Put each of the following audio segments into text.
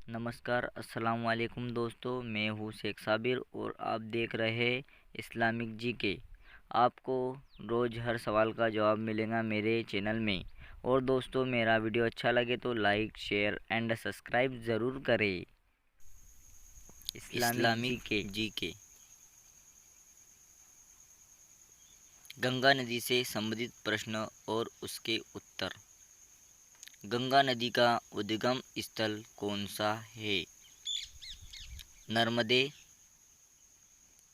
नमस्कार, अस्सलाम वालेकुम दोस्तों। मैं हूँ शेख साबिर और आप देख रहे हैं इस्लामिक जीके। आपको रोज़ हर सवाल का जवाब मिलेगा मेरे चैनल में। और दोस्तों, मेरा वीडियो अच्छा लगे तो लाइक, शेयर एंड सब्सक्राइब ज़रूर करें। Islamic Islamic GK. GK. Ganga नदी से संबंधित प्रश्न और उसके उत्तर। गंगा नदी का उद्गम स्थल कौन सा है? नर्मदे,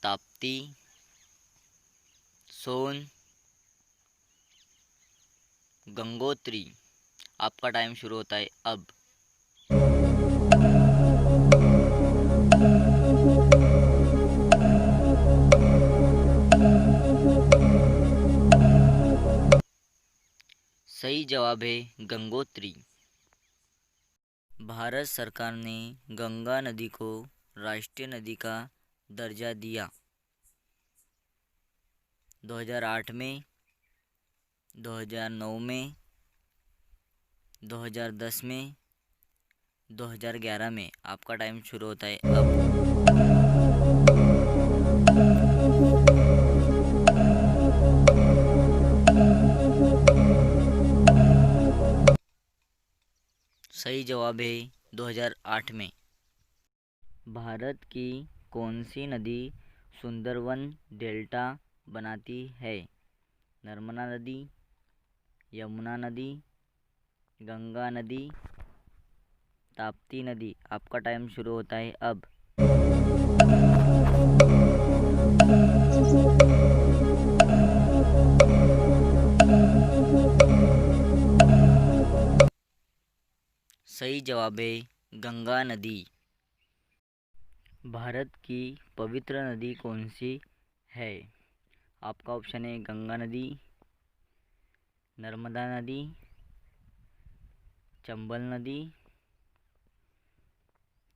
ताप्ती, सोन, गंगोत्री। आपका टाइम शुरू होता है अब। सही जवाब है गंगोत्री। भारत सरकार ने गंगा नदी को राष्ट्रीय नदी का दर्जा दिया। 2008 में, 2009 में, 2010 में, 2011 में। आपका टाइम शुरू होता है अब। सही जवाब है 2008 में। भारत की कौन सी नदी सुंदरवन डेल्टा बनाती है? नर्मदा नदी, यमुना नदी, गंगा नदी, ताप्ती नदी। आपका टाइम शुरू होता है अब। सही जवाब है गंगा नदी। भारत की पवित्र नदी कौन सी है? आपका ऑप्शन है गंगा नदी, नर्मदा नदी, चंबल नदी,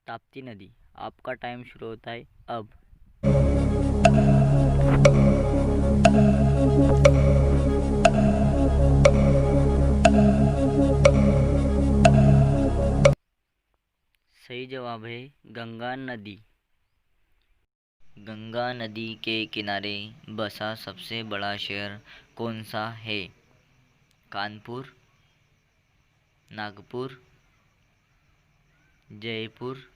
ताप्ती नदी। आपका टाइम शुरू होता है अब। सही जवाब है गंगा नदी। गंगा नदी के किनारे बसा सबसे बड़ा शहर कौन सा है? कानपुर, नागपुर, जयपुर,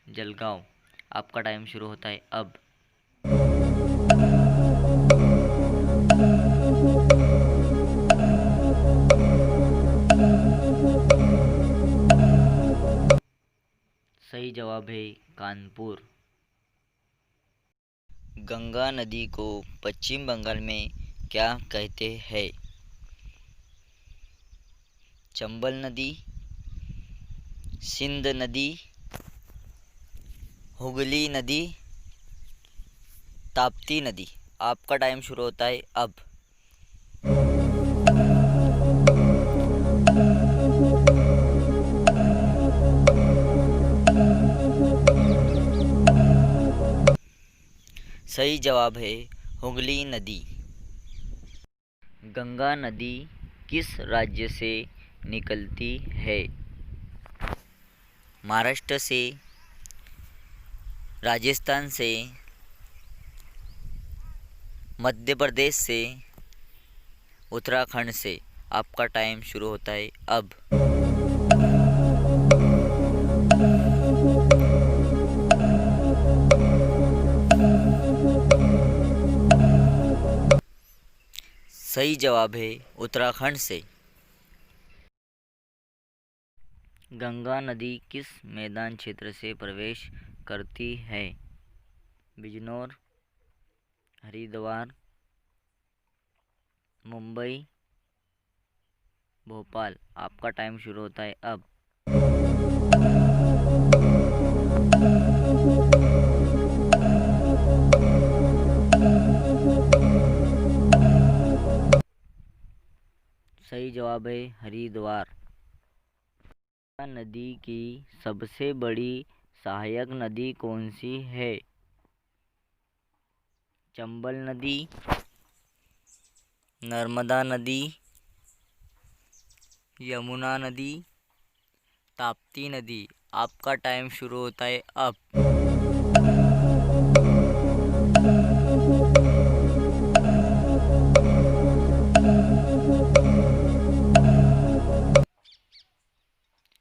जलगांव। आपका टाइम शुरू होता है अब। सही जवाब है कानपुर। गंगा नदी को पश्चिम बंगाल में क्या कहते हैं? चंबल नदी, सिंध नदी, हुगली नदी, ताप्ती नदी। आपका टाइम शुरू होता है अब। सही जवाब है हुगली नदी। गंगा नदी किस राज्य से निकलती है? महाराष्ट्र से, राजस्थान से, मध्य प्रदेश से, उत्तराखंड से। आपका टाइम शुरू होता है अब। सही जवाब है उत्तराखंड से। गंगा नदी किस मैदान क्षेत्र से प्रवेश करती है? बिजनौर, हरिद्वार, मुंबई, भोपाल। आपका टाइम शुरू होता है अब। सही जवाब है हरिद्वार। गंगा नदी की सबसे बड़ी सहायक नदी कौन सी है? चंबल नदी, नर्मदा नदी, यमुना नदी, ताप्ती नदी। आपका टाइम शुरू होता है अब।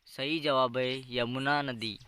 सही जवाब है यमुना नदी।